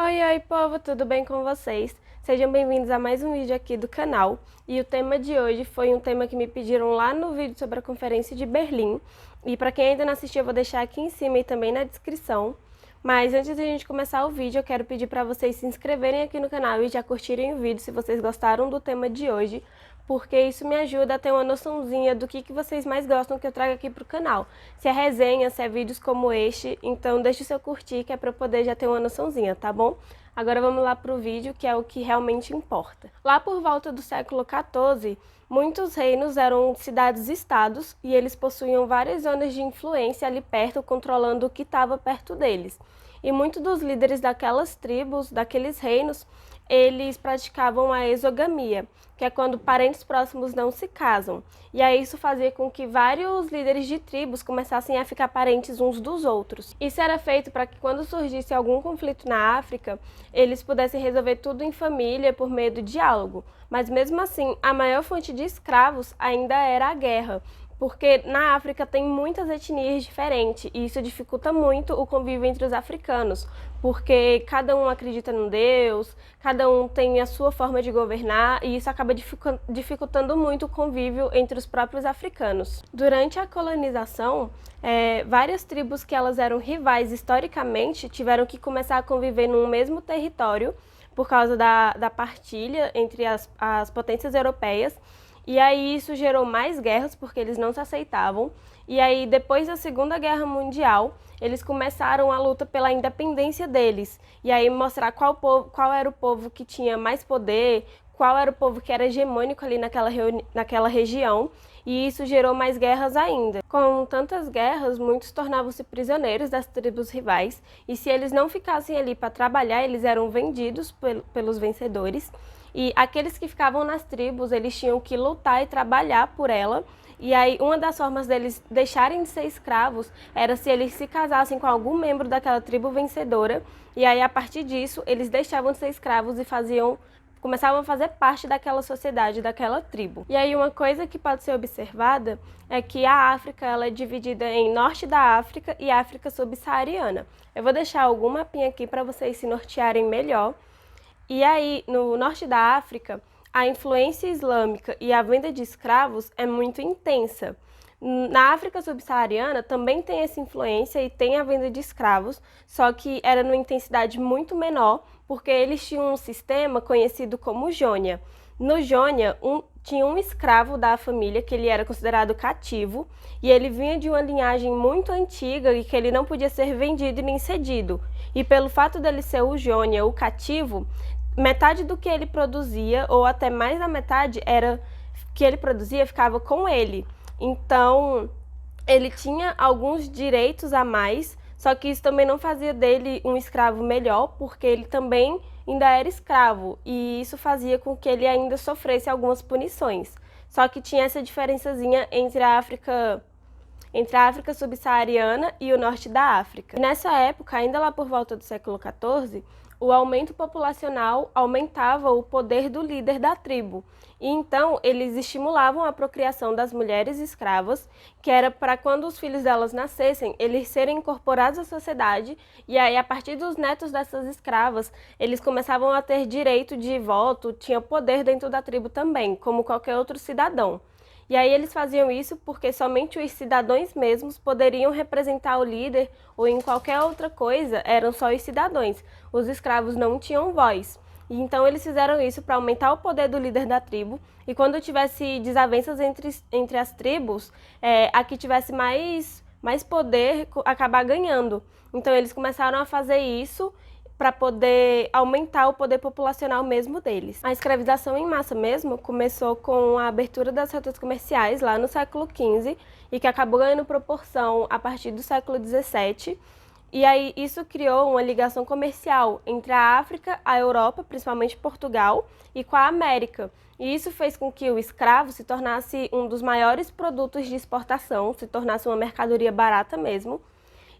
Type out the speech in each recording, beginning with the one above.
Oi, povo, tudo bem com vocês? Sejam bem-vindos a mais um vídeo aqui do canal. E o tema de hoje foi um tema que me pediram lá no vídeo sobre a Conferência de Berlim. E para quem ainda não assistiu, eu vou deixar aqui em cima e também na descrição. Mas antes de a gente começar o vídeo, eu quero pedir para vocês se inscreverem aqui no canal e já curtirem o vídeo se vocês gostaram do tema de hoje, porque isso me ajuda a ter uma noçãozinha do que vocês mais gostam que eu trago aqui pro canal. Se é resenha, se é vídeos como este, então deixa o seu curtir que é para eu poder já ter uma noçãozinha, tá bom? Agora vamos lá pro vídeo, que é o que realmente importa. Lá por volta do século XIV, muitos reinos eram cidades-estados e eles possuíam várias zonas de influência ali perto, controlando o que estava perto deles. E muitos dos líderes daquelas tribos, daqueles reinos, eles praticavam a exogamia, que é quando parentes próximos não se casam. E aí isso fazia com que vários líderes de tribos começassem a ficar parentes uns dos outros. Isso era feito para que quando surgisse algum conflito na África, eles pudessem resolver tudo em família por meio do diálogo. Mas mesmo assim, a maior fonte de escravos ainda era a guerra, porque na África tem muitas etnias diferentes e isso dificulta muito o convívio entre os africanos, porque cada um acredita num Deus, cada um tem a sua forma de governar e isso acaba dificultando muito o convívio entre os próprios africanos. Durante a colonização, várias tribos que elas eram rivais historicamente tiveram que começar a conviver num mesmo território por causa da partilha entre as potências europeias. E aí isso gerou mais guerras, porque eles não se aceitavam. E aí, depois da Segunda Guerra Mundial, eles começaram a luta pela independência deles. E aí mostrar qual era o povo que tinha mais poder, qual era o povo que era hegemônico ali naquela região. E isso gerou mais guerras ainda. Com tantas guerras, muitos tornavam-se prisioneiros das tribos rivais. E se eles não ficassem ali para trabalhar, eles eram vendidos pelos vencedores. E aqueles que ficavam nas tribos, eles tinham que lutar e trabalhar por ela. E aí, uma das formas deles deixarem de ser escravos era se eles se casassem com algum membro daquela tribo vencedora. E aí, a partir disso, eles deixavam de ser escravos e começavam a fazer parte daquela sociedade, daquela tribo. E aí, uma coisa que pode ser observada é que a África ela é dividida em Norte da África e África subsaariana. Eu vou deixar algum mapinha aqui para vocês se nortearem melhor. E aí, no norte da África, a influência islâmica e a venda de escravos é muito intensa. Na África subsaariana também tem essa influência e tem a venda de escravos, só que era numa intensidade muito menor, porque eles tinham um sistema conhecido como Jônia. No Jônia, tinha um escravo da família que ele era considerado cativo e ele vinha de uma linhagem muito antiga e que ele não podia ser vendido e nem cedido. E pelo fato dele ser o Jônia, o cativo, metade do que ele produzia, ou até mais da metade, era que ele produzia ficava com ele. Então, ele tinha alguns direitos a mais, só que isso também não fazia dele um escravo melhor, porque ele também ainda era escravo, e isso fazia com que ele ainda sofresse algumas punições. Só que tinha essa diferençazinha entre a África subsaariana e o norte da África. E nessa época, ainda lá por volta do século XIV, o aumento populacional aumentava o poder do líder da tribo. E então eles estimulavam a procriação das mulheres escravas, que era para quando os filhos delas nascessem, eles serem incorporados à sociedade, e aí a partir dos netos dessas escravas, eles começavam a ter direito de voto, tinha poder dentro da tribo também, como qualquer outro cidadão. E aí eles faziam isso porque somente os cidadãos mesmos poderiam representar o líder ou em qualquer outra coisa, eram só os cidadãos. Os escravos não tinham voz. E então eles fizeram isso para aumentar o poder do líder da tribo e quando tivesse desavenças entre as tribos, a que tivesse mais poder acabar ganhando. Então eles começaram a fazer isso para poder aumentar o poder populacional mesmo deles. A escravização em massa mesmo começou com a abertura das rotas comerciais lá no século XV e que acabou ganhando proporção a partir do século XVII. E aí isso criou uma ligação comercial entre a África, a Europa, principalmente Portugal, e com a América. E isso fez com que o escravo se tornasse um dos maiores produtos de exportação, se tornasse uma mercadoria barata mesmo.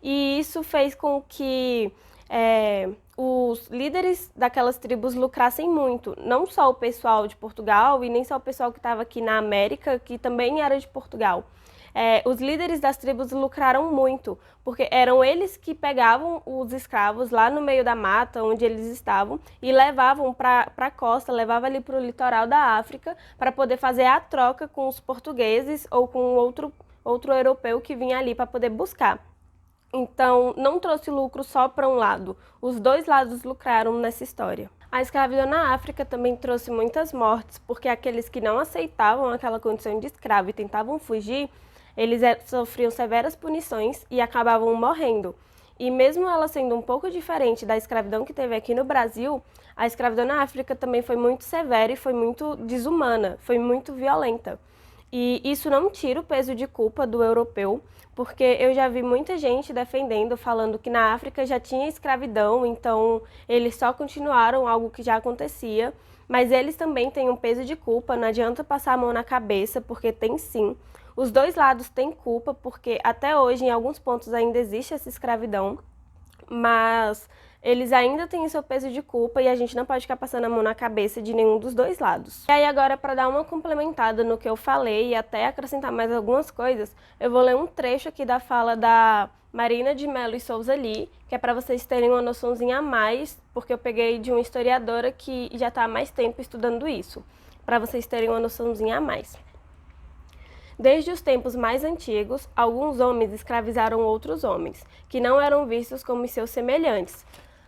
E isso fez com que os líderes daquelas tribos lucrassem muito, não só o pessoal de Portugal e nem só o pessoal que estava aqui na América, que também era de Portugal. os líderes das tribos lucraram muito, porque eram eles que pegavam os escravos lá no meio da mata, onde eles estavam, e levavam para a costa, levavam ali para o litoral da África, para poder fazer a troca com os portugueses ou com outro europeu que vinha ali para poder buscar. Então, não trouxe lucro só para um lado, os dois lados lucraram nessa história. A escravidão na África também trouxe muitas mortes, porque aqueles que não aceitavam aquela condição de escravo e tentavam fugir, eles sofriam severas punições e acabavam morrendo. E mesmo ela sendo um pouco diferente da escravidão que teve aqui no Brasil, a escravidão na África também foi muito severa e foi muito desumana, foi muito violenta. E isso não tira o peso de culpa do europeu, porque eu já vi muita gente defendendo, falando que na África já tinha escravidão, então eles só continuaram algo que já acontecia, mas eles também têm um peso de culpa, não adianta passar a mão na cabeça, porque tem sim. Os dois lados têm culpa, porque até hoje em alguns pontos ainda existe essa escravidão, mas eles ainda têm seu peso de culpa e a gente não pode ficar passando a mão na cabeça de nenhum dos dois lados. E aí agora, para dar uma complementada no que eu falei e até acrescentar mais algumas coisas, eu vou ler um trecho aqui da fala da Marina de Mello e Souza Lee, que é para vocês terem uma noçãozinha a mais, porque eu peguei de uma historiadora que já está há mais tempo estudando isso, para vocês terem uma noçãozinha a mais. Desde os tempos mais antigos, alguns homens escravizaram outros homens, que não eram vistos como seus semelhantes,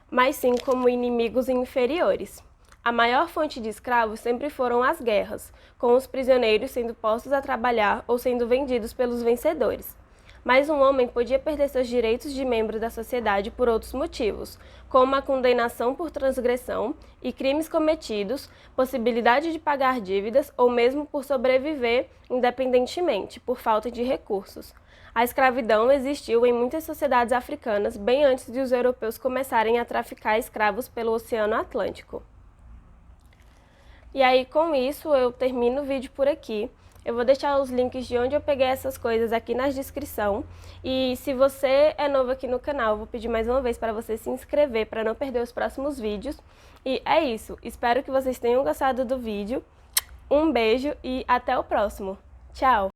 mas sim como inimigos inferiores. A maior fonte de escravos sempre foram as guerras, com os prisioneiros sendo postos a trabalhar ou sendo vendidos pelos vencedores. Mas um homem podia perder seus direitos de membro da sociedade por outros motivos, como a condenação por transgressão e crimes cometidos, possibilidade de pagar dívidas ou mesmo por sobreviver independentemente, por falta de recursos. A escravidão existiu em muitas sociedades africanas bem antes de os europeus começarem a traficar escravos pelo Oceano Atlântico. E aí, com isso, eu termino o vídeo por aqui. Eu vou deixar os links de onde eu peguei essas coisas aqui na descrição. E se você é novo aqui no canal, eu vou pedir mais uma vez para você se inscrever para não perder os próximos vídeos. E é isso. Espero que vocês tenham gostado do vídeo. Um beijo e até o próximo. Tchau!